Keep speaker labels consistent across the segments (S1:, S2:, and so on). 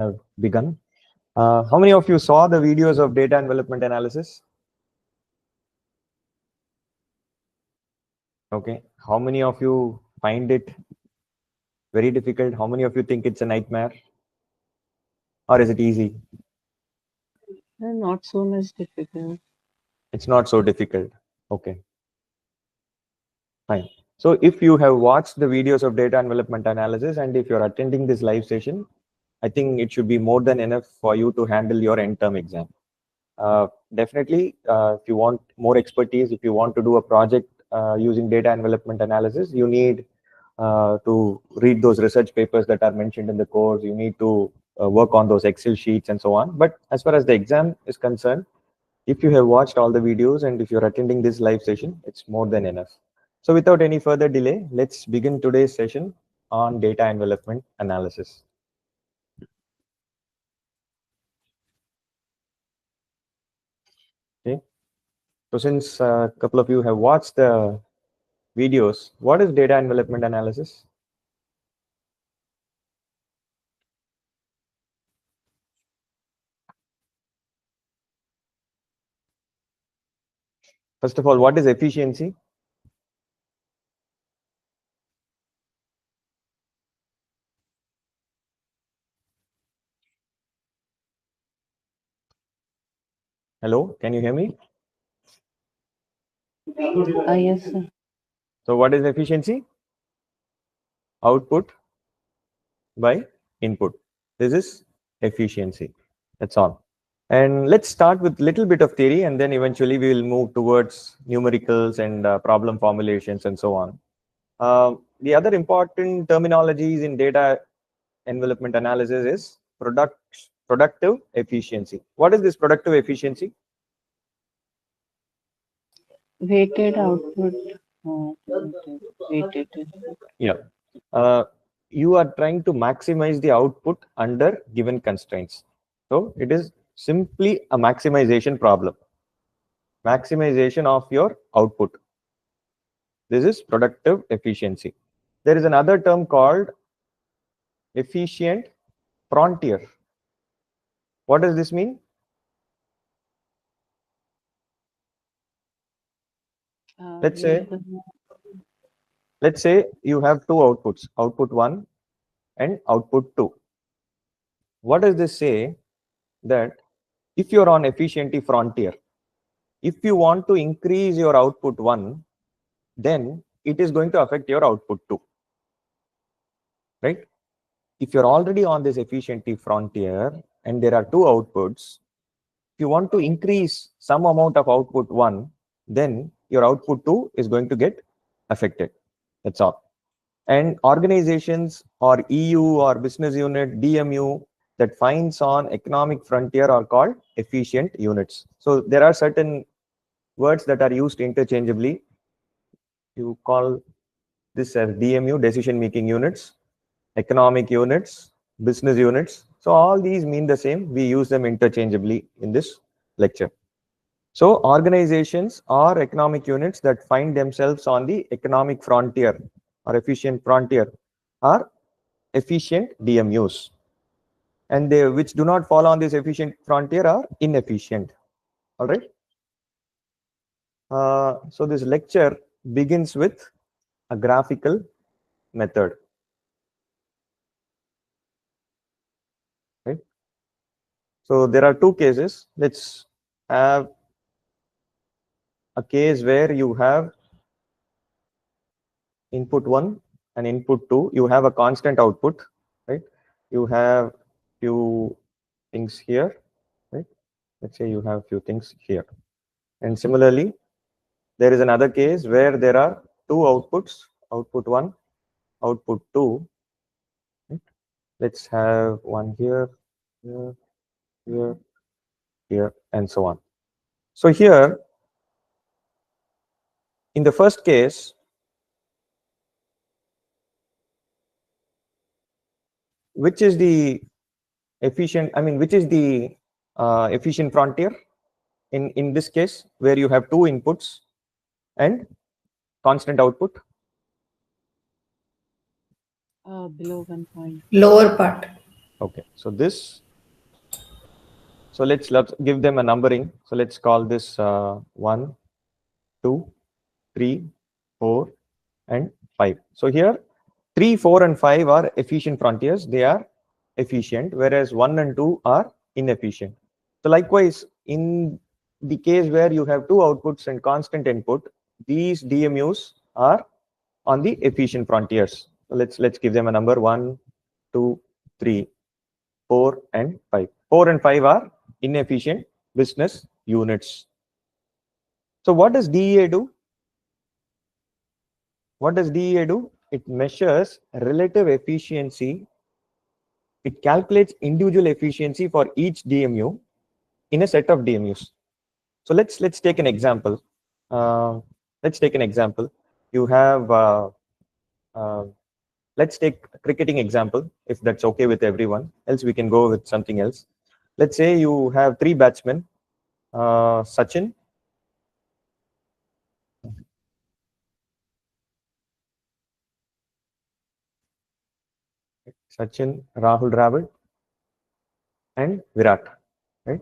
S1: have begun. How many of you saw the videos of data and development analysis? Okay. How many of you find it very difficult? How many of you think it's a nightmare? Or is it easy?
S2: Not so much difficult.
S1: It's not so difficult. Okay. Fine. So if you have watched the videos of data and development analysis and if you're attending this live session, I think it should be more than enough for you to handle your end term exam. Definitely, if you want more expertise, if you want to do a project using data and development analysis, you need to read those research papers that are mentioned in the course. You need to work on those Excel sheets and so on. But as far as the exam is concerned, if you have watched all the videos and if you're attending this live session, it's more than enough. So without any further delay, let's begin today's session on data and development analysis. Okay. So since a couple of you have watched the videos, what is data and development analysis? First of all, what is efficiency? Hello, can you hear me?
S2: Yes, sir.
S1: So what is efficiency? Output by input. This is efficiency. That's all. And let's start with a little bit of theory and then eventually we will move towards numericals and problem formulations and so on. The other important terminologies in data and development analysis is productive efficiency. What is this productive efficiency?
S2: Weighted output. Weighted.
S1: Yeah. You are trying to maximize the output under given constraints. So it is simply a maximization problem. Maximization of your output. This is productive efficiency. There is another term called efficient frontier. What does this mean? Let's say you have two outputs, output 1 and output 2. What does this say? That if you're on efficiency frontier, if you want to increase your output 1, then it is going to affect your output 2, right? If you're already on this efficiency frontier and there are two outputs, if you want to increase some amount of output 1, then your output 2 is going to get affected. That's all. And organizations or EU or business unit, DMU, that finds on economic frontier are called efficient units. So there are certain words that are used interchangeably. You call this as DMU, decision making units, economic units, business units. So all these mean the same. We use them interchangeably in this lecture. So organizations or economic units that find themselves on the economic frontier or efficient frontier are efficient DMUs. And they which do not fall on this efficient frontier are inefficient. All right. So this lecture begins with a graphical method. Right. So there are two cases. Let's have a case where you have input 1 and input 2. You have a constant output, right? You have few things here, right? Let's say you have few things here. And similarly, there is another case where there are two outputs, output 1, output 2. Right? Let's have one here, here, here, here, and so on. So here, in the first case, which is the efficient, which is the efficient frontier in this case where you have two inputs and constant output?
S2: Below 1 point.
S3: Lower part.
S1: Okay, so this, so let's give them a numbering. So let's call this 1, 2, 3, 4, and 5. So here 3, 4, and 5 are efficient frontiers. They are efficient, whereas 1 and 2 are inefficient. So likewise, in the case where you have two outputs and constant input, these DMUs are on the efficient frontiers. So let's give them a number 1, 2, 3, 4, and 5. 4 and 5 are inefficient business units. So what does DEA do? What does DEA do? It measures relative efficiency. It calculates individual efficiency for each DMU in a set of DMUs. So let's take an example. Let's take an example. You have uh, let's take a cricketing example, if that's okay with everyone. Else we can go with something else. Let's say you have three batsmen, Sachin, Rahul Dravid, and Virat. Right?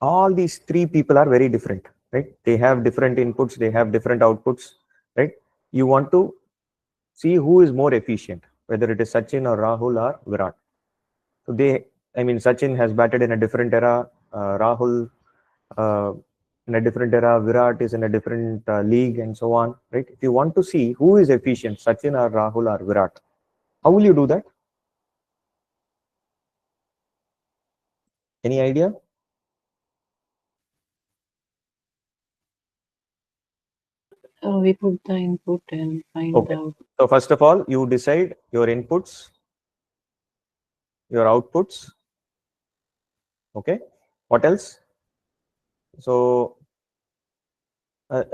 S1: All these three people are very different. Right? They have different inputs. They have different outputs. Right? You want to see who is more efficient, whether it is Sachin or Rahul or Virat. So Sachin has batted in a different era. Rahul uh, in a different era. Virat is in a different league, and so on. Right? If you want to see who is efficient, Sachin or Rahul or Virat, how will you do that? Any idea?
S2: We put the input and find
S1: Okay.
S2: out.
S1: So first of all, you decide your inputs, your outputs. Okay. What else? So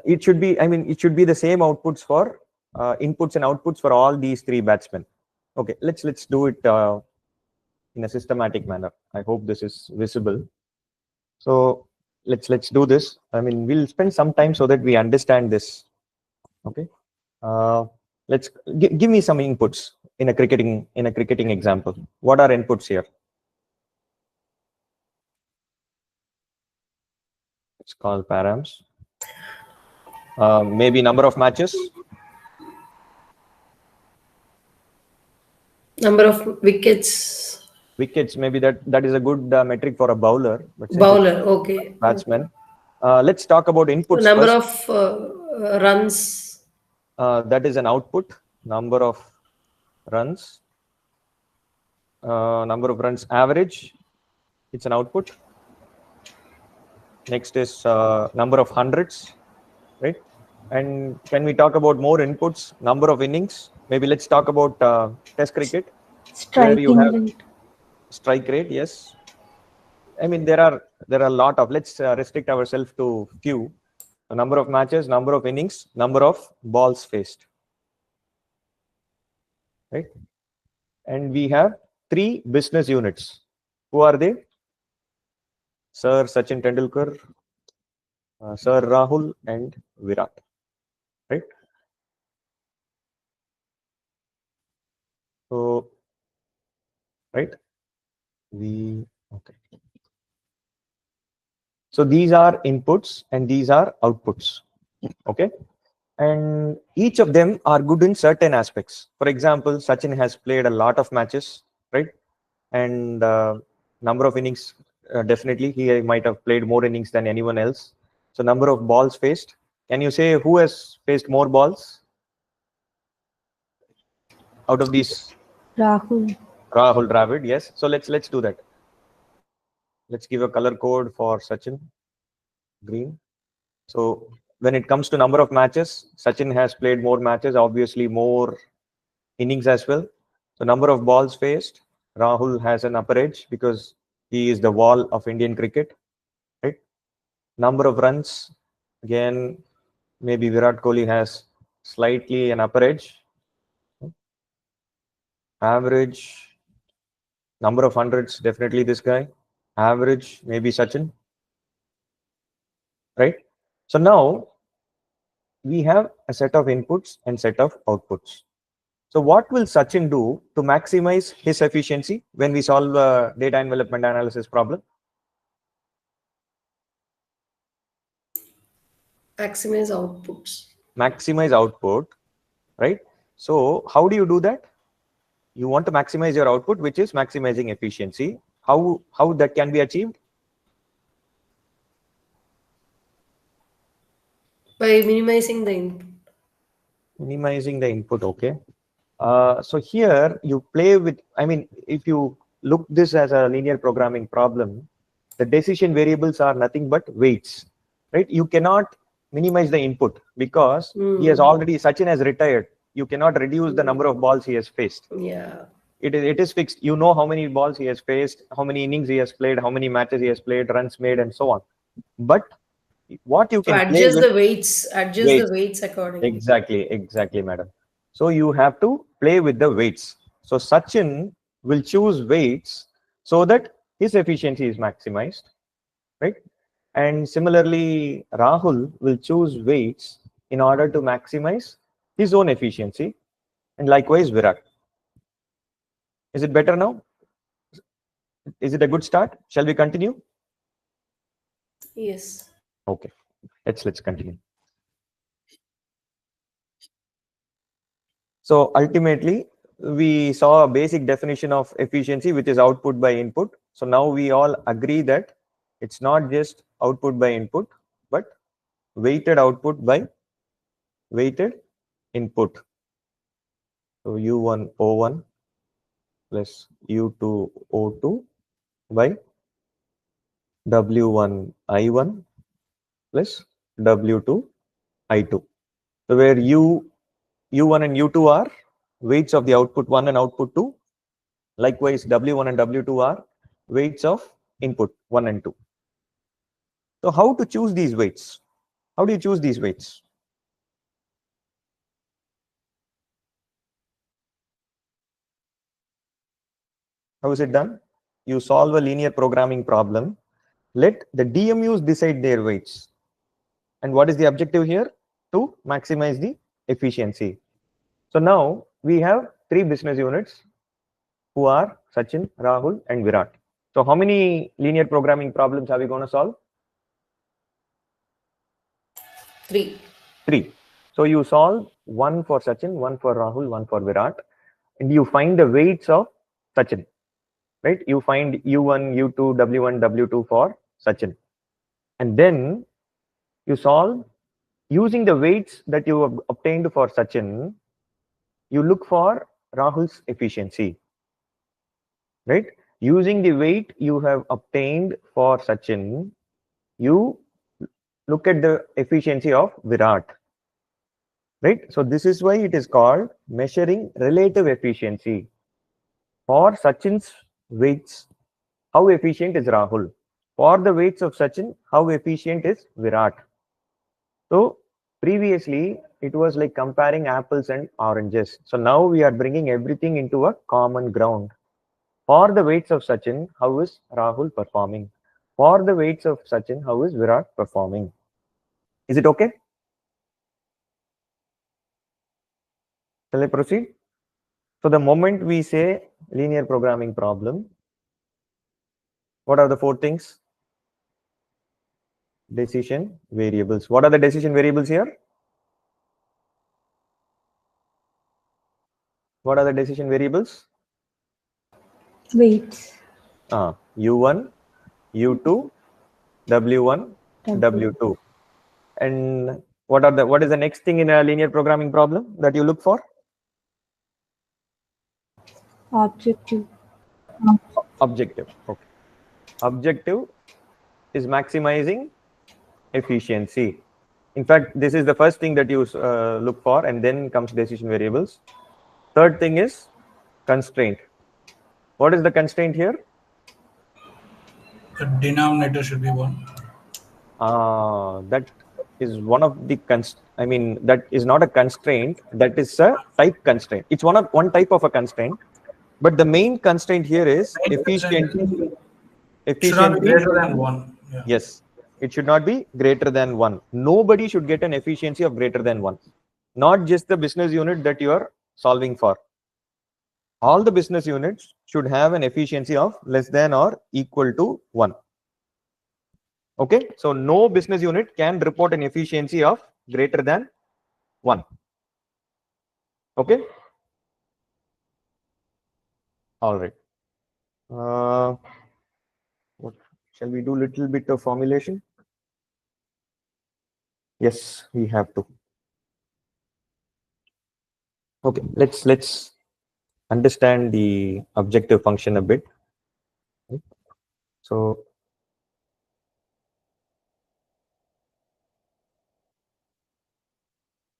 S1: it should be. It should be the same outputs for inputs and outputs for all these three batsmen. Okay. Let's do it in a systematic manner. I hope this is visible. So let's do this. We'll spend some time so that we understand this. Okay. Uh, let's give me some inputs in a cricketing example. What are inputs here? It's called params. Maybe number of matches.
S3: Number of wickets.
S1: Wickets. Maybe that is a good metric for a bowler. But since it's
S3: Bowler, okay.
S1: batsman, let's talk about inputs
S3: Number
S1: first.
S3: of runs.
S1: That is an output. Number of runs. Number of runs average. It's an output. Next is number of hundreds, right? And when we talk about more inputs, number of innings, maybe let's talk about test cricket, where you
S4: Striking
S1: have
S4: rate.
S1: strike rate. Yes, there are a lot of. Let's restrict ourselves to few. The number of matches, number of innings, number of balls faced, right? And we have three business units. Who are they? Sir Sachin Tendulkar, Sir Rahul, and Virat, right? So, right, okay. So these are inputs and these are outputs. Okay. And each of them are good in certain aspects. For example, Sachin has played a lot of matches, right? And number of innings, definitely he might have played more innings than anyone else. So number of balls faced. Can you say who has faced more balls out of these?
S4: Rahul.
S1: Rahul Dravid, yes. So let's do that. Let's give a color code for Sachin, green. So when it comes to number of matches, Sachin has played more matches, obviously more innings as well. So number of balls faced, Rahul has an upper edge because he is the wall of Indian cricket. Right? Number of runs, again, maybe Virat Kohli has slightly an upper edge. Average, number of hundreds, definitely this guy. Average, maybe Sachin. Right? So now we have a set of inputs and set of outputs. So what will Sachin do to maximize his efficiency when we solve a data envelopment analysis problem?
S3: Maximize outputs.
S1: Maximize output, right? So how do you do that? You want to maximize your output, which is maximizing efficiency. How that can be achieved?
S3: By minimizing the input.
S1: Minimizing the input, okay. So here you play with, I mean, if you look this as a linear programming problem, the decision variables are nothing but weights, right? You cannot minimize the input because he has already, Sachin has retired. You cannot reduce the number of balls he has faced.
S3: Yeah.
S1: It is fixed. You know how many balls he has faced, how many innings he has played, how many matches he has played, runs made, and so on. But what you
S3: So
S1: can play
S3: adjust
S1: with
S3: the weights. Adjust
S1: weights.
S3: the weights accordingly.
S1: Exactly, madam. So you have to play with the weights. So Sachin will choose weights so that his efficiency is maximized, right? And similarly, Rahul will choose weights in order to maximize his own efficiency, and likewise Virat. Is it better now? Is it a good start? Shall we continue?
S3: Yes.
S1: Okay, let's continue. So ultimately, we saw a basic definition of efficiency, which is output by input. So now we all agree that it's not just output by input, but weighted output by weighted input. So U1 O1 plus U2 O2 by W1 I1 plus W2 I2. So where U1 and U2 are weights of the output 1 and output 2. Likewise, W1 and W2 are weights of input 1 and 2. So how to choose these weights? How do you choose these weights? How is it done? You solve a linear programming problem. Let the DMUs decide their weights. And what is the objective here? To maximize the efficiency. So now we have 3 business units who are Sachin, Rahul, and Virat. So how many linear programming problems are we going to solve?
S3: 3.
S1: 3. So you solve one for Sachin, one for Rahul, one for Virat, and you find the weights of Sachin, right? You find U1, U2, W1, W2 for Sachin. And then you solve using the weights that you have obtained for Sachin, you look for Rahul's efficiency, right? Using the weight you have obtained for Sachin, you look at the efficiency of Virat, right? So this is why it is called measuring relative efficiency. For Sachin's weights, how efficient is Rahul? For the weights of Sachin, how efficient is Virat? So previously it was like comparing apples and oranges. So now we are bringing everything into a common ground. For the weights of Sachin, how is Rahul performing? For the weights of Sachin, how is Virat performing? Is it okay? Shall I proceed? So the moment we say linear programming problem, what are the 4 things? Decision variables. What are the decision variables here? What are the decision variables?
S2: Weights.
S1: U1, U2, W1,
S2: W.
S1: W2. And what is the next thing in a linear programming problem that you look for?
S2: Objective.
S1: Objective. Okay. Objective is maximizing efficiency. In fact, this is the first thing that you look for, and then comes decision variables. Third thing is constraint. What is the constraint here?
S4: The denominator should be 1.
S1: That is one of the that is not a constraint. That is a type constraint. It's one type of a constraint. But the main constraint here is efficiency.
S4: It should not be greater than 1. Yeah.
S1: Yes, it should not be greater than 1. Nobody should get an efficiency of greater than 1. Not just the business unit that you are solving for. all the business units should have an efficiency of less than or equal to 1. Okay, so no business unit can report an efficiency of greater than 1. Okay, all right. What, shall we do little bit of formulation? Yes, we have to. Okay, let's understand the objective function a bit. So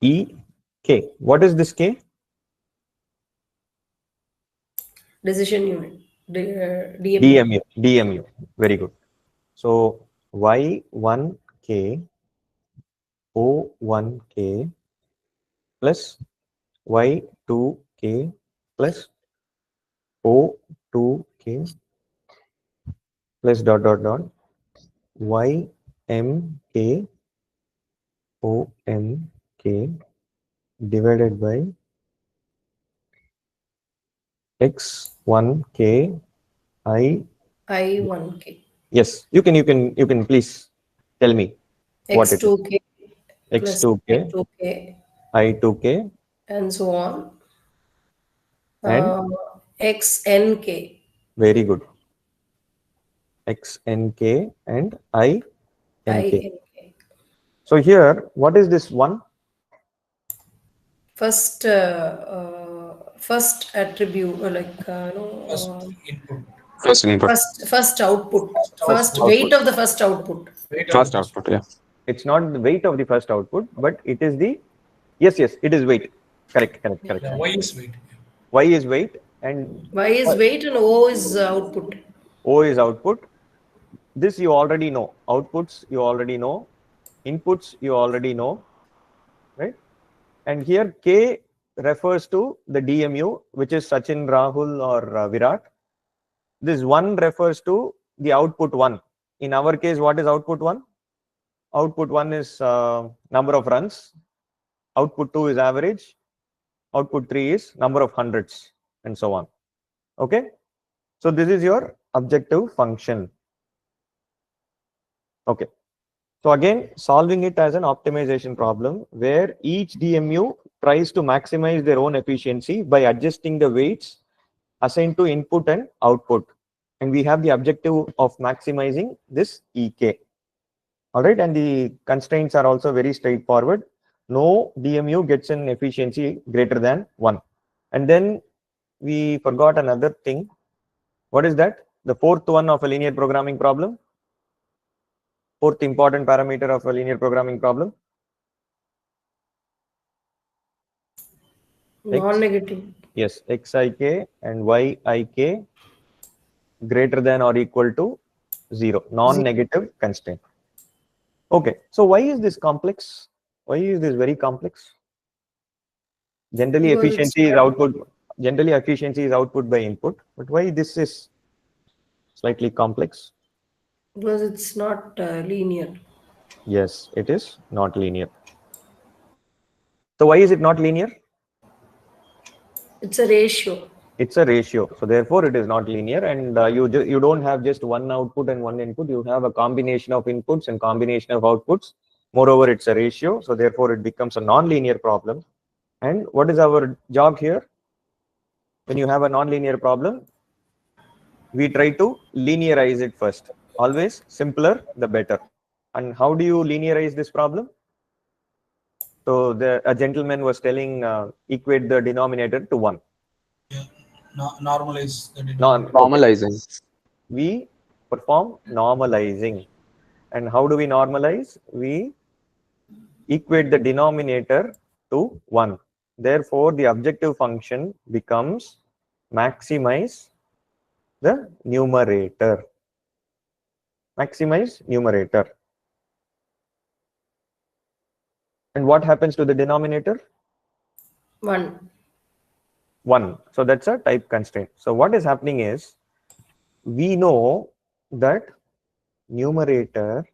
S1: E K. What is this K?
S3: Decision unit. DMU.
S1: DMU. DMU. Very good. So Y1K O1K plus Y2K plus O2K plus dot dot dot YMK OMK divided by X1K
S3: I1K.
S1: Yes, you can please tell me what it is.
S3: X2K plus
S1: X2K,
S3: I2K
S1: I2K,
S3: and so on.
S1: and
S3: XNK.
S1: very good. XNK and INK.
S3: INK.
S1: So here, what is this one?
S3: First attribute,
S4: Input.
S5: First input.
S3: first output. First
S1: output.
S3: weight of the first output.
S5: First output, yeah.
S1: It's not the weight of the first output, but it is the yes, it is weight. Correct.
S4: Yeah, Y is weight.
S1: Y is weight and
S3: Y is weight and O is output.
S1: O is output. This you already know. Outputs you already know. Inputs you already know, right? And here K refers to the DMU, which is Sachin, Rahul, or Virat. This 1 refers to the output 1. In our case, what is output 1? Output 1 is number of runs. Output 2 is average. Output 3 is number of hundreds, and so on. Okay. So this is your objective function. Okay. So again, solving it as an optimization problem where each DMU tries to maximize their own efficiency by adjusting the weights assigned to input and output. And we have the objective of maximizing this EK. All right. And the constraints are also very straightforward. No DMU gets an efficiency greater than 1. And then we forgot another thing. What is that? The fourth one of a linear programming problem. Fourth important parameter of a linear programming problem.
S3: Non-negative.
S1: Yes, xik and yik greater than or equal to 0. Non-negative constraint. Okay, so why is this complex? Why is this very complex? Generally,
S3: Because
S1: efficiency is output. Generally, efficiency is output by input. But why this is slightly complex?
S3: Because it's not linear.
S1: Yes, it is not linear. So why is it not linear?
S3: It's a ratio.
S1: It's a ratio. So therefore, it is not linear, and you don't have just one output and one input. You have a combination of inputs and combination of outputs. Moreover, it's a ratio. So therefore, it becomes a non-linear problem. And what is our job here? When you have a non-linear problem, we try to linearize it first. Always simpler, the better. And how do you linearize this problem? So a gentleman was telling equate the denominator to 1.
S4: Yeah. Normalize the
S5: Normalizing.
S1: We perform normalizing. And how do we normalize? We equate the denominator to 1. Therefore, the objective function becomes maximize the numerator. Maximize numerator. And what happens to the denominator?
S3: 1.
S1: 1. So that's a type constraint. So what is happening is, we know that numerator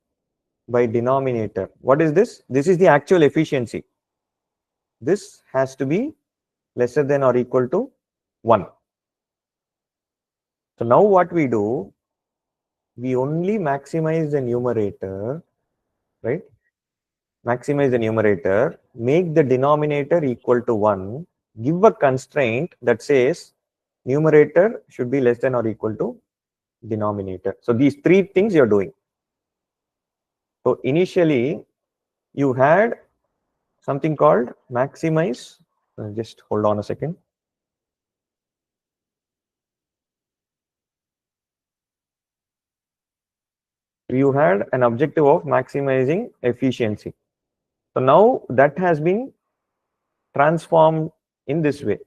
S1: by denominator. What is this? This is the actual efficiency. This has to be lesser than or equal to 1. So now what we do, we only maximize the numerator, right? Maximize the numerator, make the denominator equal to 1, give a constraint that says numerator should be less than or equal to denominator. So these three things you're doing. So initially you had something called maximize. Just hold on a second. You had an objective of maximizing efficiency. So now that has been transformed in this way.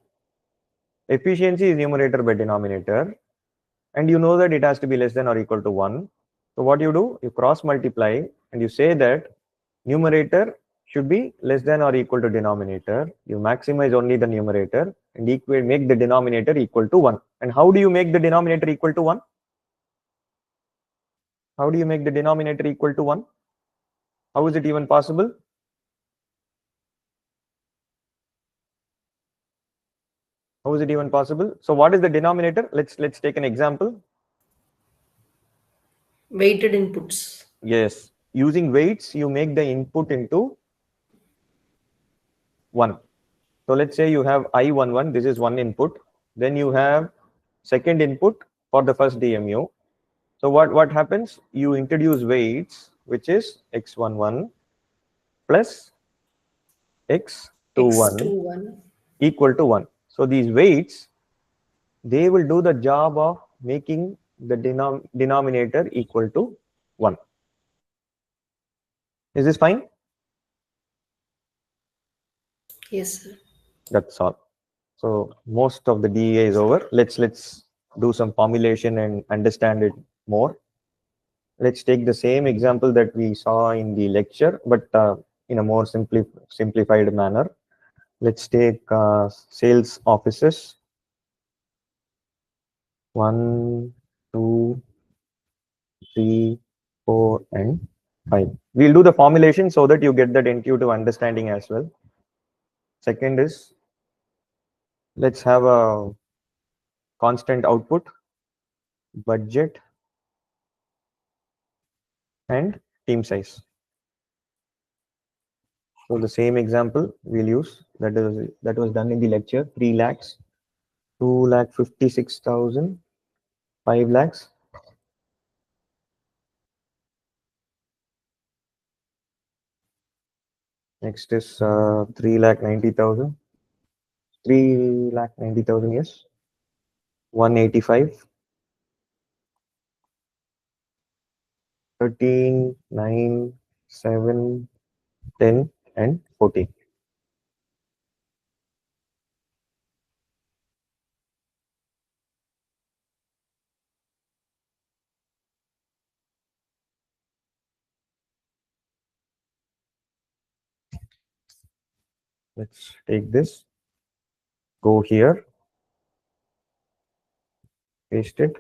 S1: Efficiency is numerator by denominator, and you know that it has to be less than or equal to 1. So what you do, you cross multiply and you say that numerator should be less than or equal to denominator. You maximize only the numerator and make the denominator equal to 1. And how do you make the denominator equal to 1? How do you make the denominator equal to 1? How is it even possible? How is it even possible? So what is the denominator? Let's take an example.
S3: Weighted inputs.
S1: Yes, using weights, you make the input into 1. So let's say you have I11, this is one input. Then you have second input for the first DMU. So what happens? You introduce weights, which is x11 plus x21
S3: X21.
S1: equal to 1. So these weights, they will do the job of making the denominator equal to 1. Is this fine?
S3: Yes, sir.
S1: That's all. So most of the DEA is over. Let's do some formulation and understand it more. Let's take the same example that we saw in the lecture, but in a more simplified manner. Let's take sales offices. 1, 2, 3, 4, and 5. We'll do the formulation so that you get that intuitive understanding as well. Second is, let's have a constant output, budget, and team size. So the same example we'll use that was done in the lecture. 3 lakhs, 2,56,000, 5 lakhs. Next is 3,90,000. 3,90,000, yes. 185. 13, 9, 7, 10, and 14. Let's take this, go here, paste it.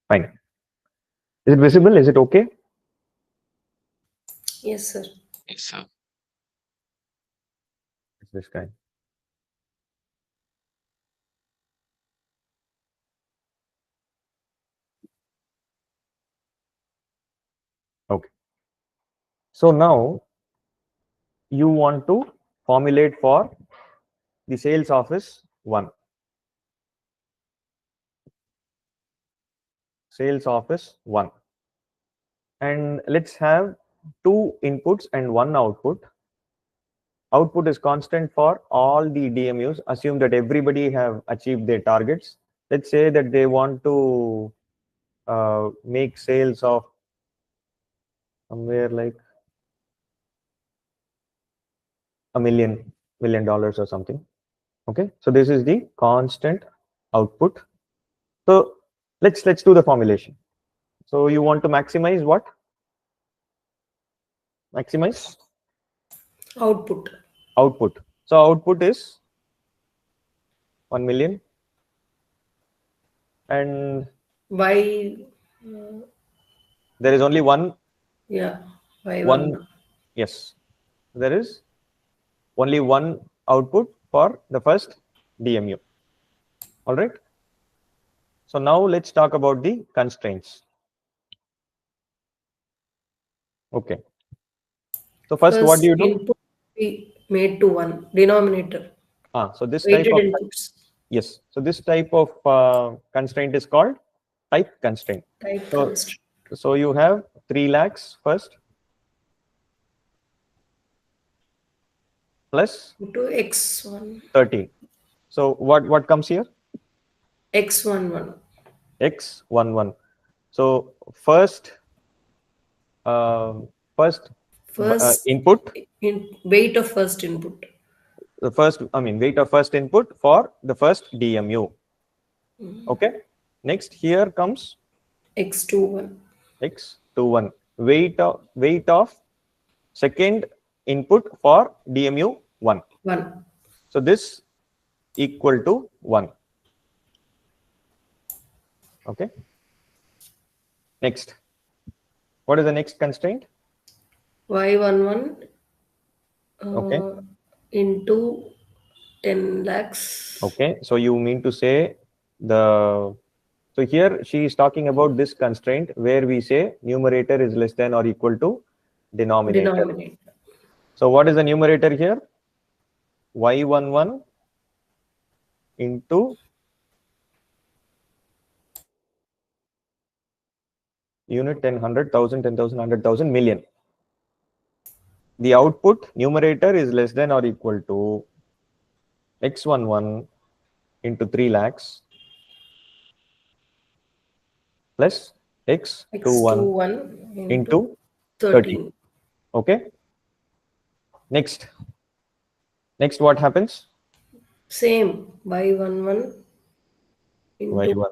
S1: Fine. Is it visible? Is it okay?
S3: Yes, sir.
S5: Yes, sir.
S1: It's this guy. Okay. So now you want to formulate for the sales office 1. Sales office 1. And let's have 2 inputs and 1 output. Output is constant for all the DMUs. Assume that everybody have achieved their targets. Let's say that they want to make sales of somewhere like $1 million or something. Okay, so this is the constant output. So let's do the formulation. So you want to maximize what? Maximize
S3: Output.
S1: output. So output is 1 million, and
S3: Why?
S1: there is only one.
S3: Yeah. Why
S1: One.
S3: one?
S1: Yes, there is only one output for the first DMU. All right. So now let's talk about the constraints. Okay. So first, what do you do?
S3: Input be made to 1. Denominator.
S1: So this type
S3: Weighted
S1: of
S3: inputs.
S1: yes. So this type of constraint is called type constraint.
S3: Type
S1: So,
S3: constraint.
S1: so you have 3 lakhs first plus
S3: To x1.
S1: 13. So what comes here?
S3: x11.
S1: X11. So first first
S3: First
S1: input,
S3: weight of first input.
S1: the first weight of first input for the first DMU. Okay. Next here comes
S3: x21.
S1: X21, weight of second input for DMU 1.
S3: 1.
S1: So this equal to 1. Okay. Next, what is the next constraint?
S3: y11
S1: Okay.
S3: into 10 lakhs.
S1: Okay. So you mean to say so here she is talking about this constraint where we say numerator is less than or equal to denominator. So what is the numerator here? Y11 into unit 10, 100, 1000, 10,000, 100,000, million. The output numerator is less than or equal to X11 into 3 lakhs plus X21 into 13. Okay. Next what happens?
S3: Same. y11 into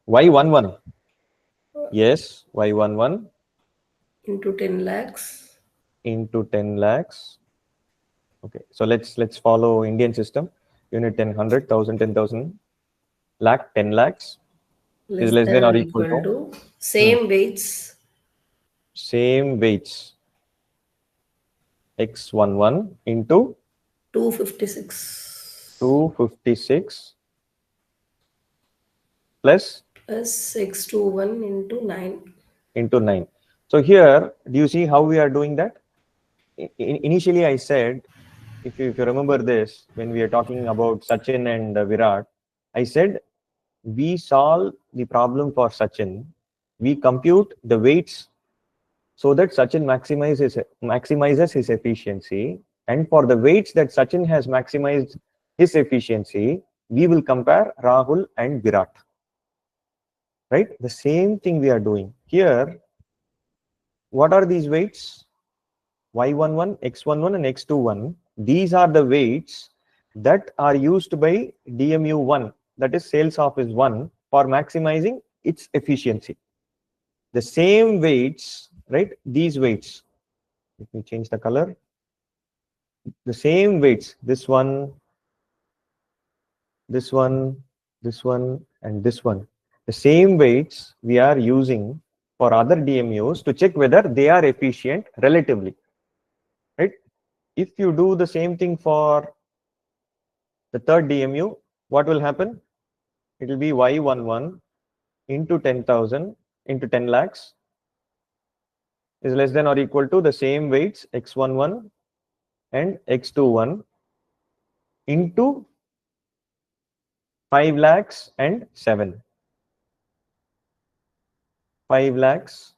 S1: Y11. Yes, Y11
S3: into 10 lakhs.
S1: into 10 lakhs. Okay, so let's follow Indian system. Unit 10, 100, 1000, 10,000, lakh, 10 lakhs is less than or equal to
S3: same weights.
S1: Same weights. X11 into
S3: 256
S1: plus
S3: x21 into 9.
S1: So here, do you see how we are doing that? Initially, I said, if you remember this, when we are talking about Sachin and Virat, I said we solve the problem for Sachin. We compute the weights so that Sachin maximizes his efficiency. And for the weights that Sachin has maximized his efficiency, we will compare Rahul and Virat. Right? The same thing we are doing. Here, what are these weights? Y11, X11, and X21. These are the weights that are used by DMU1, that is sales office 1, for maximizing its efficiency. The same weights, right? These weights. Let me change the color. The same weights, this one, this one, this one, and this one. The same weights we are using for other DMUs to check whether they are efficient relatively. Right? If you do the same thing for the third DMU, what will happen? It will be Y11 into 10,000 into 10 lakhs is less than or equal to the same weights X11 and X21 into 5 lakhs and 7. 5 lakhs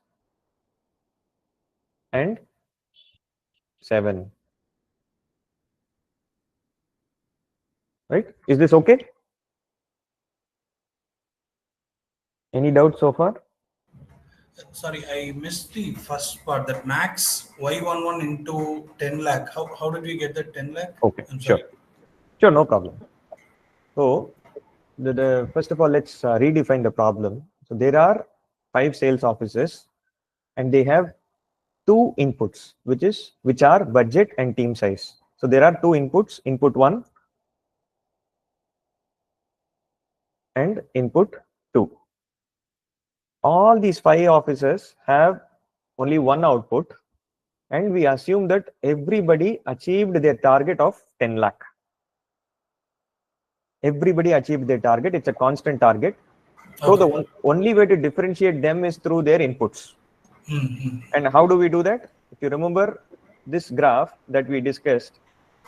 S1: and 7. Right? Is this okay? Any doubts so far?
S4: Sorry, I missed the first part. That max y11 into 10 lakh. How did we get that 10 lakh?
S1: Okay,
S4: I'm
S1: sure.
S4: sorry.
S1: Sure, no problem. So, first of all, let's redefine the problem. So, there are 5 sales offices and they have 2 inputs, which are budget and team size. So, there are 2 inputs, input 1 and input 2. All these 5 offices have only one output, and we assume that everybody achieved their target of 10 lakh. Everybody achieved their target. It's a constant target. So the only way to differentiate them is through their inputs. And how do we do that? If you remember this graph that we discussed,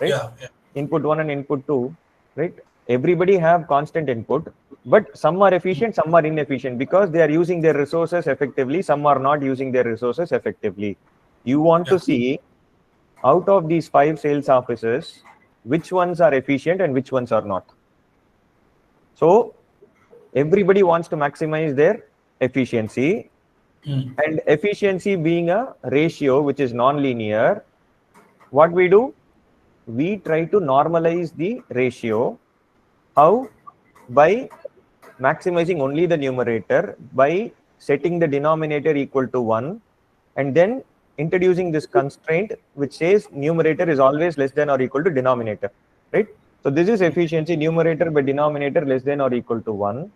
S1: right?
S4: Yeah.
S1: Input 1 and input 2, right? Everybody have constant input, but some are efficient, some are inefficient because they are using their resources effectively. Some are not using their resources effectively. You want to see out of these 5 sales officers, which ones are efficient and which ones are not. So everybody wants to maximize their efficiency. And efficiency being a ratio which is non-linear, what we do? We try to normalize the ratio. How? By maximizing only the numerator, by setting the denominator equal to 1, and then introducing this constraint which says numerator is always less than or equal to denominator, right? So this is efficiency, numerator by denominator less than or equal to 1.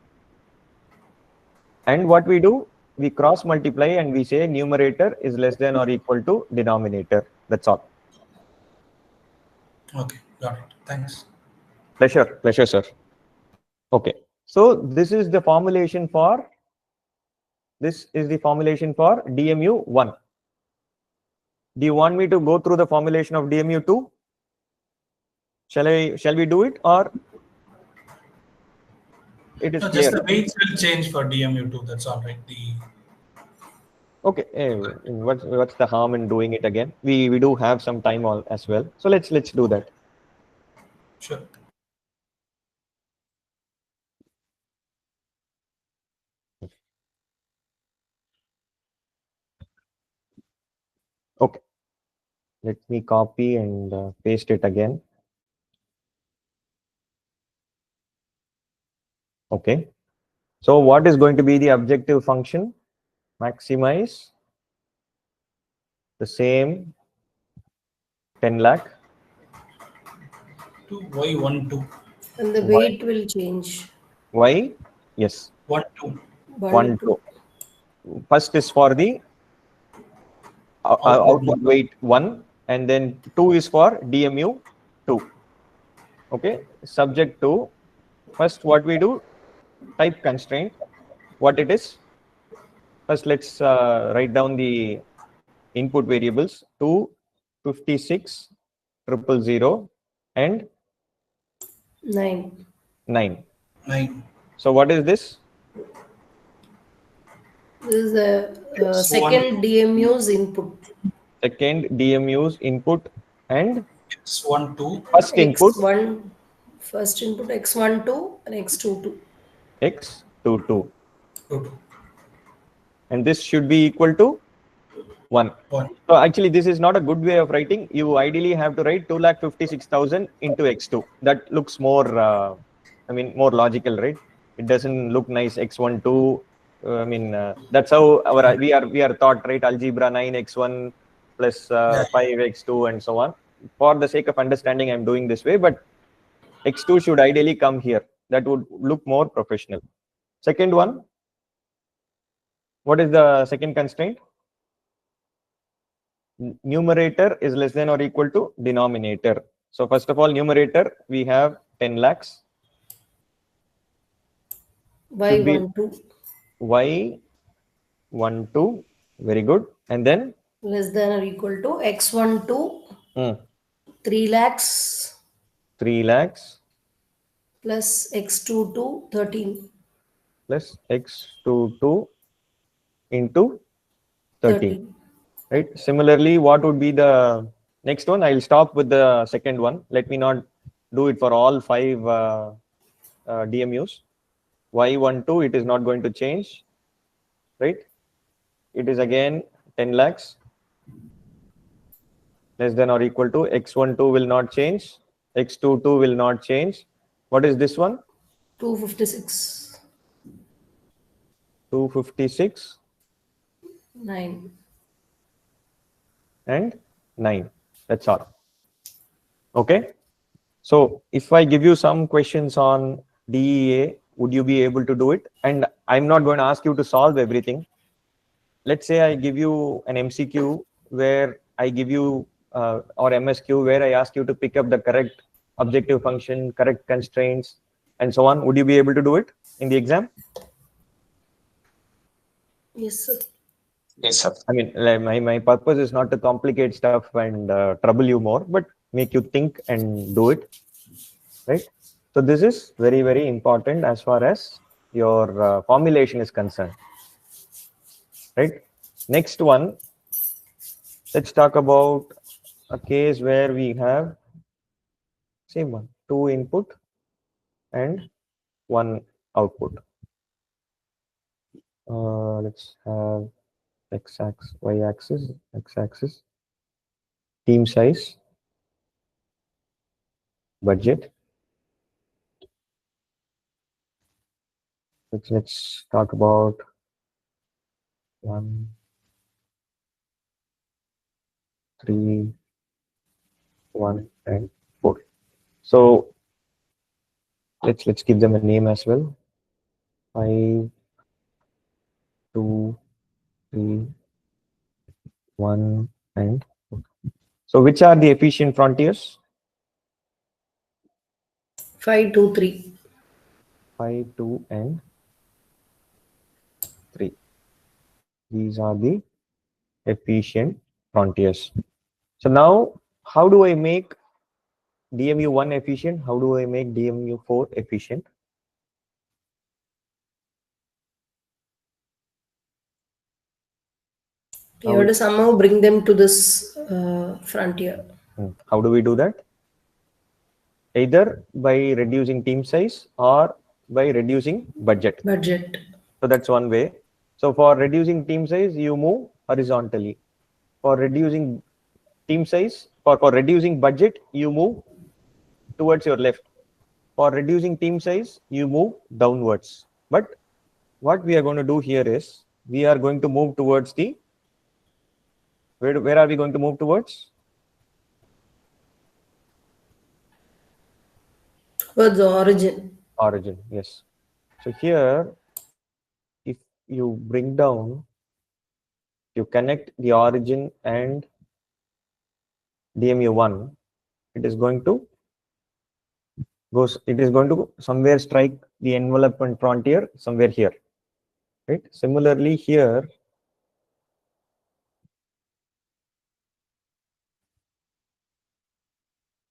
S1: And what we do? We cross multiply and we say numerator is less than or equal to denominator. That's all.
S4: Okay, got it. Thanks.
S1: Pleasure, sir. Okay, so this is the formulation for DMU 1. Do you want me to go through the formulation of DMU 2? Shall we do it, or it is
S4: No,
S1: clear?
S4: just the weights will change for DMU2. That's all right.
S1: Okay, what's the harm in doing it again? We do have some time as well, so let's do that.
S4: Sure.
S1: Okay, let me copy and paste it again. Okay, so what is going to be the objective function? Maximize the same 10 lakh
S4: to Y12.
S3: And the weight will change.
S1: Y, yes,
S4: 1, 2.
S1: 1, 2. First is for the output weight 1, and then 2 is for DMU 2. Okay, subject to, first what we do, type constraint, what it is. First let's write down the input variables: 2, 56, 000, and
S3: 9.
S1: 9.
S4: 9.
S1: So what is this?
S3: This is the second DMU's input.
S1: Second DMU's input and
S4: X12.
S1: first input
S3: X1, first input X12 and X22.
S1: X22.
S4: 2.
S1: And this should be equal to 1.
S4: 1.
S1: So actually this is not a good way of writing. You ideally have to write 2,56,000 into X2. That looks more, more logical, right? It doesn't look nice. X12. That's how we are taught, right? Algebra 9x1 plus 5x2 and so on. For the sake of understanding, I'm doing this way, but X2 should ideally come here. That would look more professional. Second one, what is the second constraint? Numerator is less than or equal to denominator. So first of all, numerator, we have 10 lakhs.
S3: Y12.
S1: Y12, very good. And then?
S3: Less than or equal to X12, 3 lakhs.
S1: 3 lakhs.
S3: Plus X22, 13.
S1: Plus X22 into 13. Right. Similarly, what would be the next one? I'll stop with the second one. Let me not do it for all 5 DMUs. Y12, it is not going to change, right? It is again 10 lakhs. Less than or equal to X12 will not change. X22 will not change. What is this one?
S3: 256.
S1: 256.
S3: 9.
S1: And 9. That's all. Okay. So if I give you some questions on DEA, would you be able to do it? And I'm not going to ask you to solve everything. Let's say I give you an MCQ where I give you or MSQ where I ask you to pick up the correct objective function, correct constraints, and so on. Would you be able to do it in the exam?
S3: Yes, sir.
S5: Yes, sir.
S1: I mean, like, my purpose is not to complicate stuff and trouble you more, but make you think and do it, right? So this is very, very important as far as your formulation is concerned, right? Next one, let's talk about a case where we have same one, 2 input and 1 output. Let's have x-axis, y-axis, x-axis, team size, budget. Let's talk about 1, 3, 1, and 4. So let's give them a name as well. 5, 2, 3, 1, and 4. So which are the efficient frontiers?
S3: 5, 2, 3.
S1: 5, 2, and 3. These are the efficient frontiers. So now, how do I make DMU1 efficient? How do I make DMU4 efficient?
S3: You have to somehow bring them to this frontier.
S1: How do we do that? Either by reducing team size or by reducing budget. So that's one way. So for reducing team size, you move horizontally. For reducing team size, for reducing budget, you move towards your left. For reducing team size, you move downwards. But what we are going to do here is, we are going to move towards the, where are we going to move towards?
S3: Towards the origin.
S1: Origin, yes. So here, if you bring down, you connect the origin and DMU1, it is going to somewhere strike the envelopment frontier somewhere here, right? Similarly here,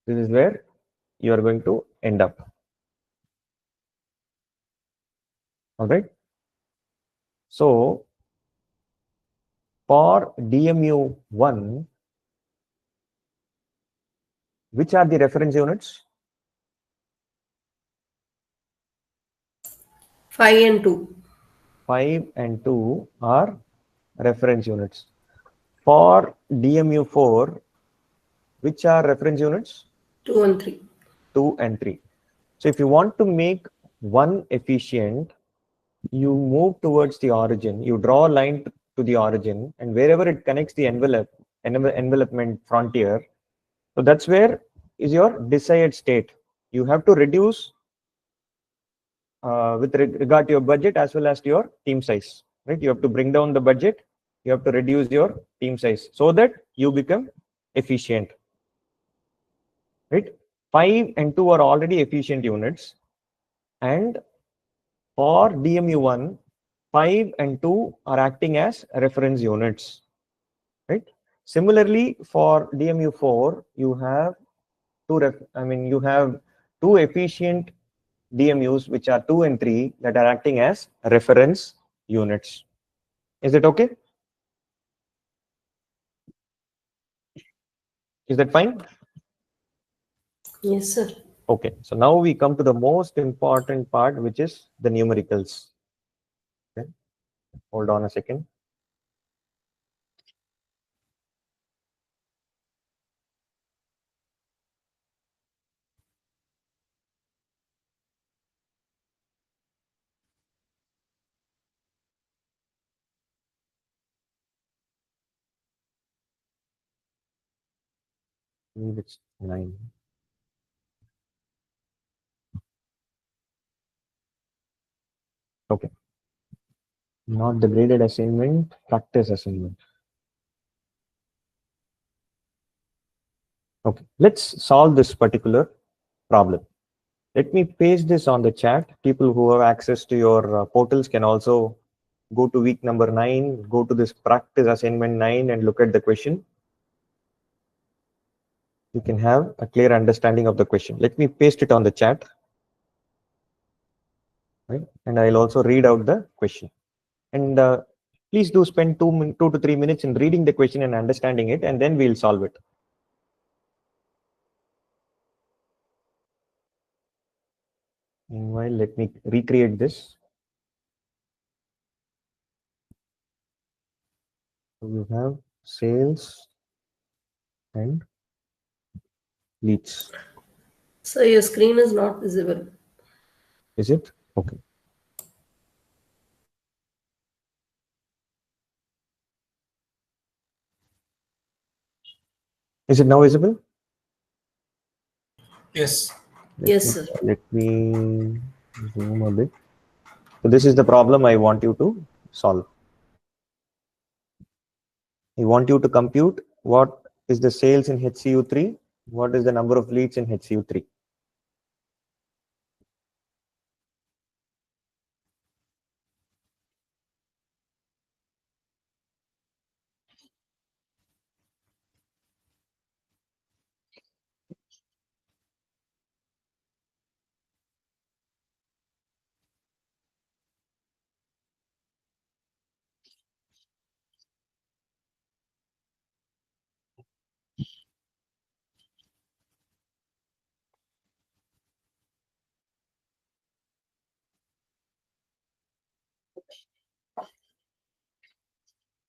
S1: this is where you are going to end up. All right. So for DMU1, which are the reference units?
S3: 5 and 2.
S1: 5 and 2 are reference units. For DMU4, which are reference units?
S3: 2 and 3.
S1: 2 and 3. So if you want to make one efficient, you move towards the origin, you draw a line to the origin, and wherever it connects the envelopment frontier, so that's where is your desired state. You have to reduce with regard to your budget as well as to your team size, right? You have to bring down the budget, you have to reduce your team size so that you become efficient, right? 5 and 2 are already efficient units, and for DMU1, 5 and 2 are acting as reference units, right? Similarly, for DMU4, you have you have two efficient DMUs, which are 2 and 3, that are acting as reference units. Is it okay? Is that fine?
S3: Yes, sir.
S1: Okay, so now we come to the most important part, which is the numericals. Okay. Hold on a second. I believe it's 9. Okay. Not the graded assignment, practice assignment. Okay, let's solve this particular problem. Let me paste this on the chat. People who have access to your portals can also go to week number 9, go to this practice assignment 9 and look at the question. You can have a clear understanding of the question. Let me paste it on the chat. Right? And I'll also read out the question. And please do spend 2 to 3 minutes in reading the question and understanding it, and then we'll solve it. Meanwhile, let me recreate this. So you have sales and leads.
S3: So your screen is not visible.
S1: Is it? Okay. Is it now visible?
S4: Yes.
S3: Yes, sir.
S1: Let me zoom a bit. So this is the problem I want you to solve. I want you to compute what is the sales in HCU3, what is the number of leads in HCU3.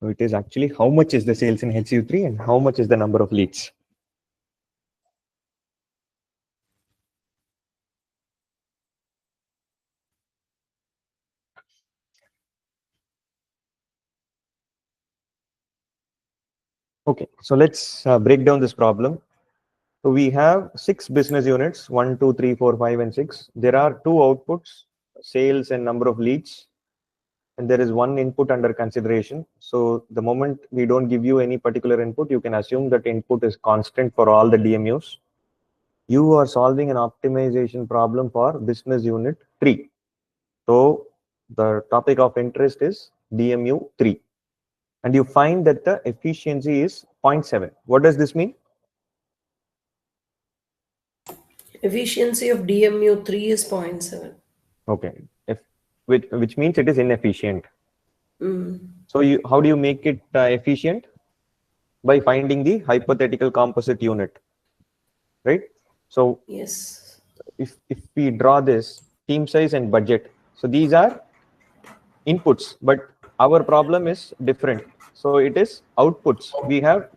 S1: So it is actually how much is the sales in HCU3 and how much is the number of leads. Okay, so let's break down this problem. So we have 6 business units, 1, 2, 3, 4, 5, and 6. There are 2 outputs, sales and number of leads. And there is 1 input under consideration. So the moment we don't give you any particular input, you can assume that input is constant for all the DMUs. You are solving an optimization problem for business unit 3. So the topic of interest is DMU 3. And you find that the efficiency is 0.7. What does this mean?
S3: Efficiency of DMU3 is 0.7.
S1: Okay, which means it is inefficient.
S3: Mm.
S1: So how do you make it efficient? By finding the hypothetical composite unit, right? So
S3: Yes.
S1: if we draw this team size and budget, so these are inputs, but our problem is different. So it is outputs. We have,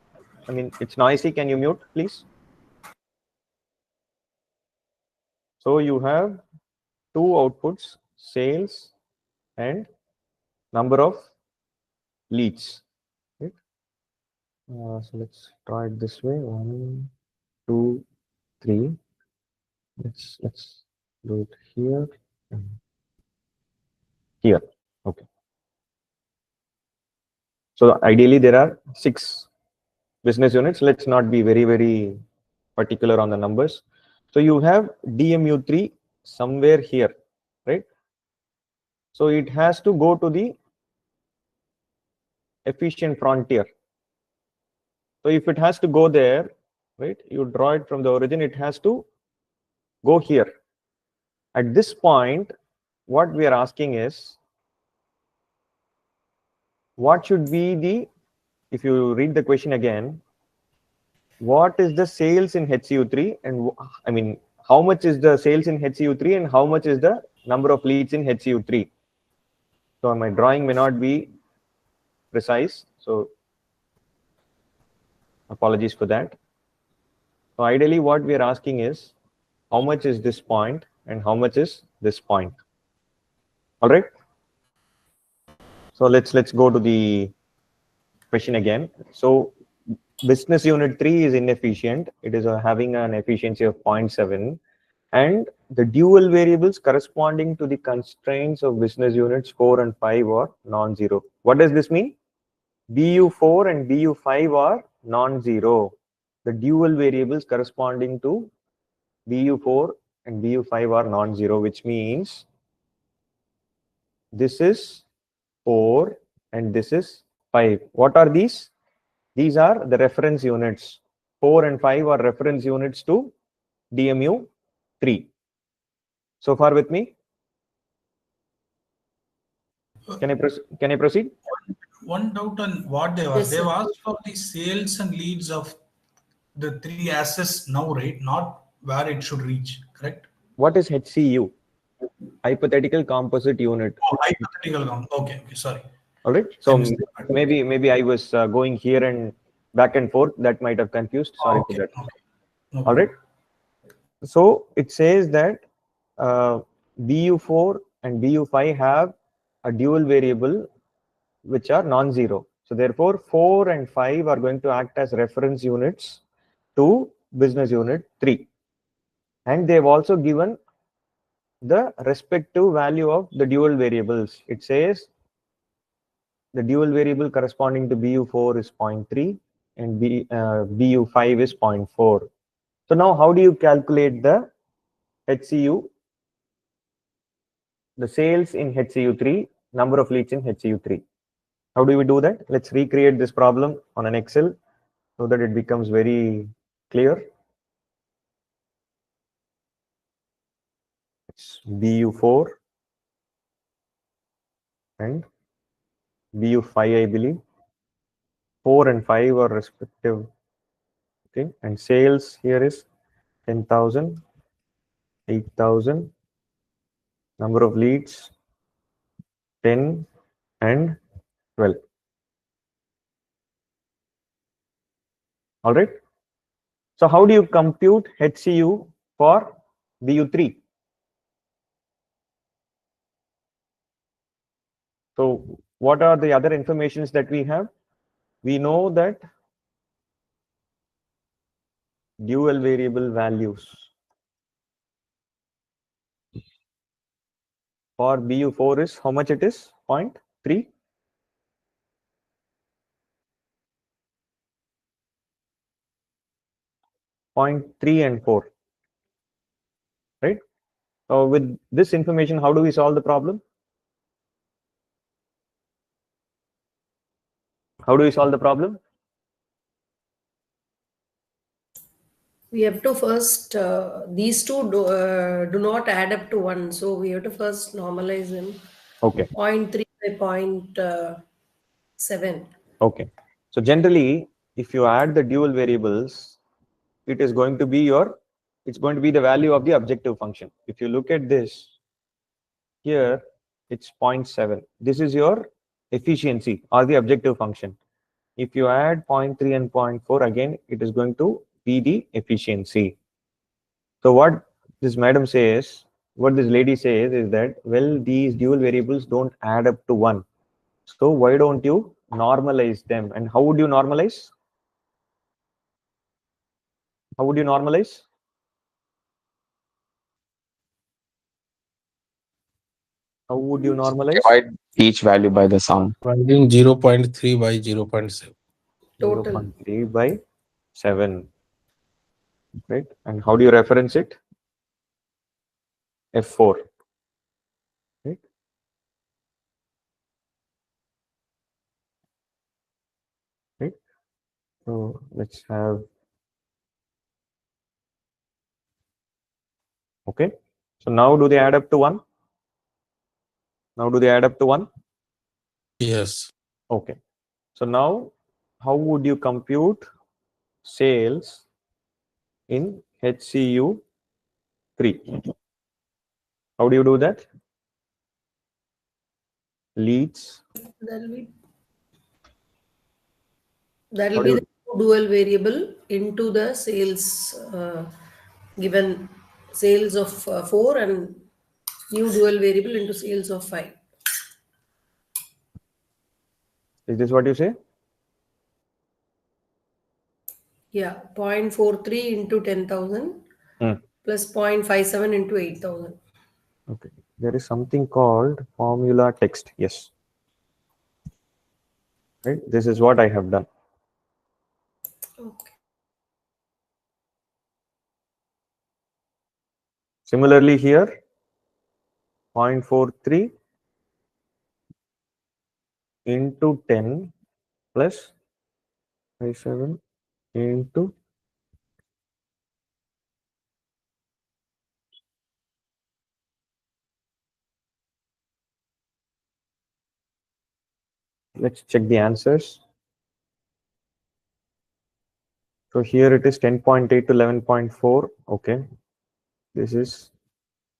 S1: I mean, it's noisy. Can you mute, please? So you have 2 outputs, sales and number of leads. Right? So let's try it this way. 1, 2, 3. Let's do it here and here. Okay. So ideally there are 6 business units. Let's not be very particular on the numbers. So you have DMU3 somewhere here, right? So it has to go to the efficient frontier. So if it has to go there, right, you draw it from the origin, it has to go here. At this point, what we are asking is, what should be the, if you read the question again, what is the sales in HCU3 and I mean, how much is the sales in HCU3 and how much is the number of leads in HCU3? So my drawing may not be precise. So apologies for that. So ideally what we are asking is how much is this point and how much is this point. All right. So let's go to the question again. So business unit 3 is inefficient. It is having an efficiency of 0.7. And the dual variables corresponding to the constraints of business units 4 and 5 are non-zero. What does this mean? BU4 and BU5 are non-zero. The dual variables corresponding to BU4 and BU5 are non-zero, which means this is 4, and this is 5. What are these? These are the reference units. 4 and 5 are reference units to DMU 3. So far with me? Can I proceed?
S4: One doubt on what they
S3: Yes,
S4: They've
S3: sir.
S4: asked for the sales and leads of the three assets now, right? Not where it should reach, correct?
S1: What is HCU? Hypothetical composite unit.
S4: Oh, hypothetical count. Okay, sorry.
S1: All right.
S4: I
S1: So
S4: missed that part.
S1: maybe I was going here and back and forth. That might have confused. Sorry for
S4: Okay,
S1: that.
S4: okay. No
S1: All
S4: problem.
S1: right. So it says that BU4 and BU5 have a dual variable which are non-zero. So therefore, 4 and 5 are going to act as reference units to business unit 3. And they've also given the respective value of the dual variables. It says the dual variable corresponding to BU4 is 0.3 and BU5 is 0.4. So now how do you calculate the HCU, the sales in HCU3, number of leads in HCU3? How do we do that? Let's recreate this problem on an Excel so that it becomes very clear. It's BU4 and BU5, I believe. 4 and 5 are respective. Okay, and sales here is 10,000, 8,000. Number of leads 10 and 12. All right. So how do you compute HCU for BU3? So what are the other informations that we have? We know that dual variable values for BU4 is how much it is? 0.3. 0.3 and 4. Right. So with this information, how do we solve the problem? How do we solve the problem?
S3: We have to first, these two do not add up to 1. So we have to first normalize them.
S1: Okay.
S3: 0.3 by 0.7.
S1: Okay. So generally, if you add the dual variables, it is going to be it's going to be the value of the objective function. If you look at this, here it's 0.7. This is your efficiency or the objective function. If you add 0.3 and 0.4, again, it is going to be the efficiency. So what this madam says, what this lady says is that, well, these dual variables don't add up to 1. So why don't you normalize them? And how would you normalize? How would you normalize? How would you normalize?
S5: Divide each value by the sum.
S6: Dividing 0.3 by 0.7.
S3: Total.
S1: 0.3 by 7. Right? And how do you reference it? F4. Right? Right? So let's have. Okay. So now do they add up to 1? Now do they add up to 1?
S6: Yes.
S1: Okay. So now how would you compute sales in HCU 3? How do you do that? Leads.
S3: That'll be
S1: How do
S3: the
S1: you,
S3: dual variable into the sales, given sales of 4 and new dual variable into sales of 5.
S1: is this what you say?
S3: Yeah, 0.43 into 10,000
S1: Hmm.
S3: plus 0.57 into 8,000.
S1: Okay. There is something called formula text. Yes. Right. This is what I have done.
S3: Okay.
S1: Similarly here, 0.43 into 10 plus 57 into let's check the answers. So here it is 10.8 to 11.4. Okay. This is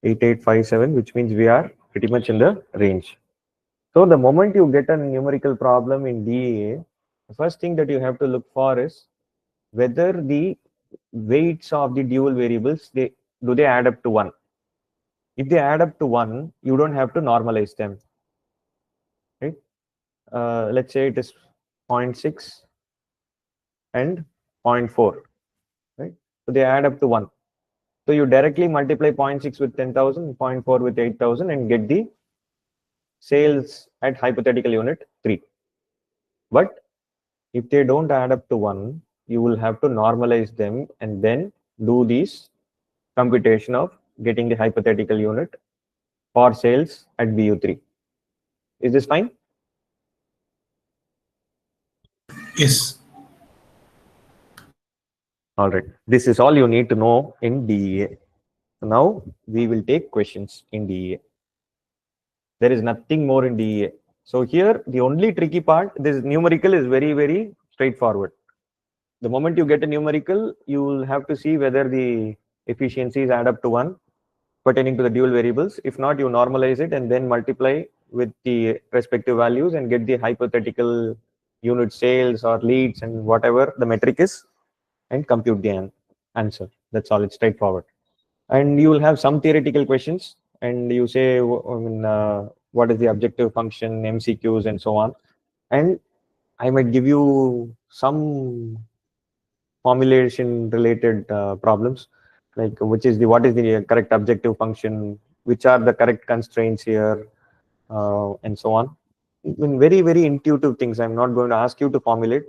S1: 8857, which means we are pretty much in the range. So the moment you get a numerical problem in DEA, the first thing that you have to look for is whether the weights of the dual variables, they add up to 1. If they add up to 1, you don't have to normalize them. Right? Let's say it is 0.6 and 0.4. Right? So they add up to 1. So you directly multiply 0.6 with 10,000, 0.4 with 8,000 and get the sales at hypothetical unit 3. But if they don't add up to 1, you will have to normalize them and then do this computation of getting the hypothetical unit for sales at BU3. Is this fine?
S4: Yes.
S1: All right. This is all you need to know in DEA. Now we will take questions in DEA. There is nothing more in DEA. So here the only tricky part, this numerical is very, very straightforward. The moment you get a numerical, you will have to see whether the efficiencies add up to 1 pertaining to the dual variables. If not, you normalize it and then multiply with the respective values and get the hypothetical unit sales or leads and whatever the metric is and compute the answer. That's all. It's straightforward. And you will have some theoretical questions and you say, what is the objective function, MCQs and so on. And I might give you some formulation related problems, like what is the correct objective function, which are the correct constraints here, and so on. In very, very intuitive things. I'm not going to ask you to formulate.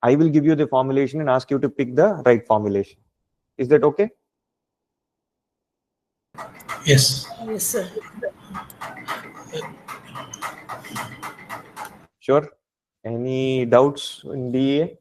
S1: I will give you the formulation and ask you to pick the right formulation. Is that okay?
S4: Yes.
S3: Yes, sir.
S1: Sure. Any doubts in DEA?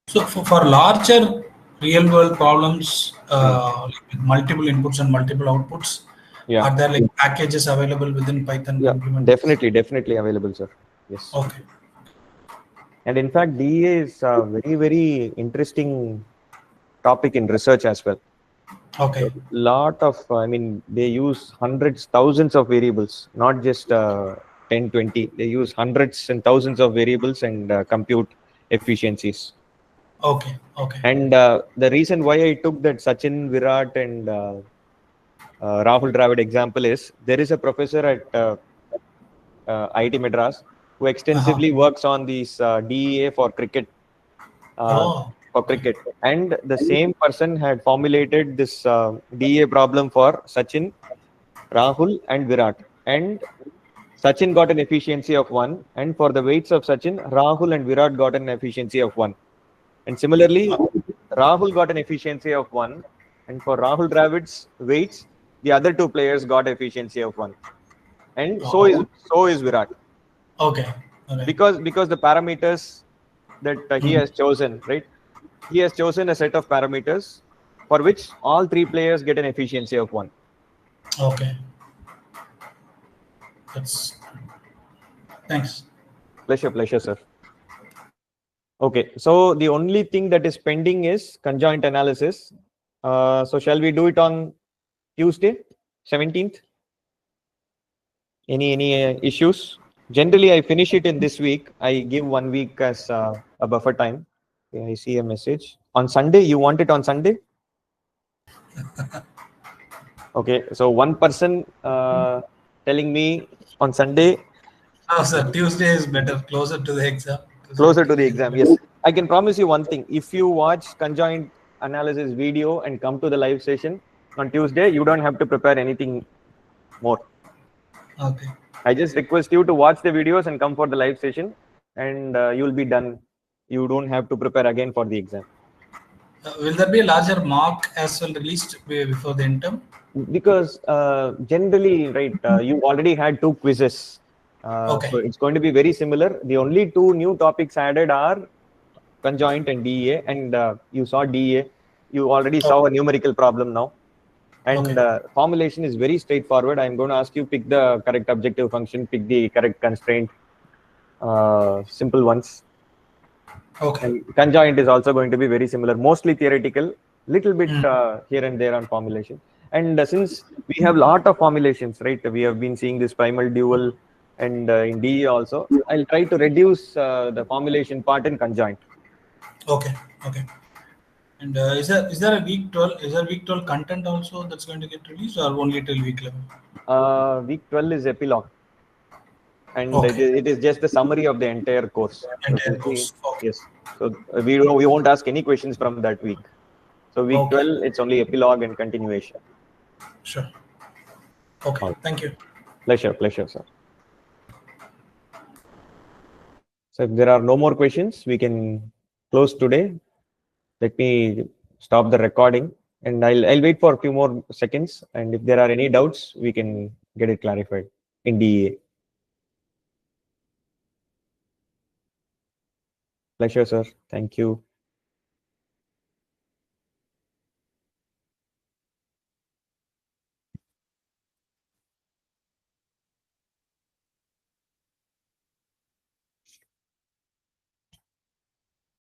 S4: So for larger real world problems, like with multiple inputs and multiple outputs,
S1: Yeah.
S4: are there like packages available within Python?
S1: Yeah,
S4: to implement?
S1: definitely available, sir. Yes.
S4: Okay.
S1: And in fact, DEA is a very, very interesting topic in research as well.
S4: Okay.
S1: Lot of, they use hundreds, thousands of variables, not just 10, 20. They use hundreds and thousands of variables and compute efficiencies.
S4: Okay. Okay.
S1: And the reason why I took that Sachin, Virat, and Rahul Dravid example is there is a professor at IIT Madras who extensively works on these DEA for cricket. For cricket, and the same person had formulated this DEA problem for Sachin, Rahul, and Virat. And Sachin got an efficiency of 1, and for the weights of Sachin, Rahul and Virat got an efficiency of 1. And similarly, Rahul got an efficiency of 1, and for Rahul Dravid's weights, the other two players got efficiency of 1. And so is Virat.
S4: Okay. Okay.
S1: Because the parameters that he has chosen, right? He has chosen a set of parameters for which all three players get an efficiency of 1.
S4: Okay. That's thanks.
S1: Pleasure, sir. Okay, so the only thing that is pending is conjoint analysis. So shall we do it on Tuesday, 17th? Any issues? Generally, I finish it in this week. I give 1 week as a buffer time. Okay, I see a message. On Sunday, you want it on Sunday? Okay, so one person telling me on Sunday.
S4: Oh, sir, Tuesday is better, closer to the exam.
S1: Closer to the exam, yes. I can promise you one thing. If you watch conjoint analysis video and come to the live session on Tuesday, you don't have to prepare anything more.
S4: Okay.
S1: I just request you to watch the videos and come for the live session, and you'll be done. You don't have to prepare again for the exam.
S4: Will there be a larger mark as well released before the end term?
S1: Because generally, right, you already had 2 quizzes.
S4: Okay.
S1: So it's going to be very similar. The only 2 new topics added are conjoint and DEA, and you saw DEA. You already saw a numerical problem now. And formulation is very straightforward. I'm going to ask you pick the correct objective function, pick the correct constraint, simple ones.
S4: Okay.
S1: And conjoint is also going to be very similar, mostly theoretical, little bit here and there on formulation. And since we have lot of formulations, right, we have been seeing this primal dual and in DE also, I'll try to reduce the formulation part in conjoint.
S4: Okay. Okay. And is there a week 12? Is there week 12 content also that's going to get released, or only till week 11?
S1: Week 12 is epilogue, and
S4: Okay.
S1: it is just the summary of the entire course.
S4: Entire
S1: So
S4: course. Okay.
S1: yes, so we won't ask any questions from that week. So week
S4: Okay.
S1: 12, it's only epilogue and continuation.
S4: Sure. Okay.
S1: All right.
S4: Thank you.
S1: Pleasure, sir. So if there are no more questions, we can close today. Let me stop the recording, and I'll wait for a few more seconds. And if there are any doubts, we can get it clarified in DEA. Pleasure, sir. Thank you.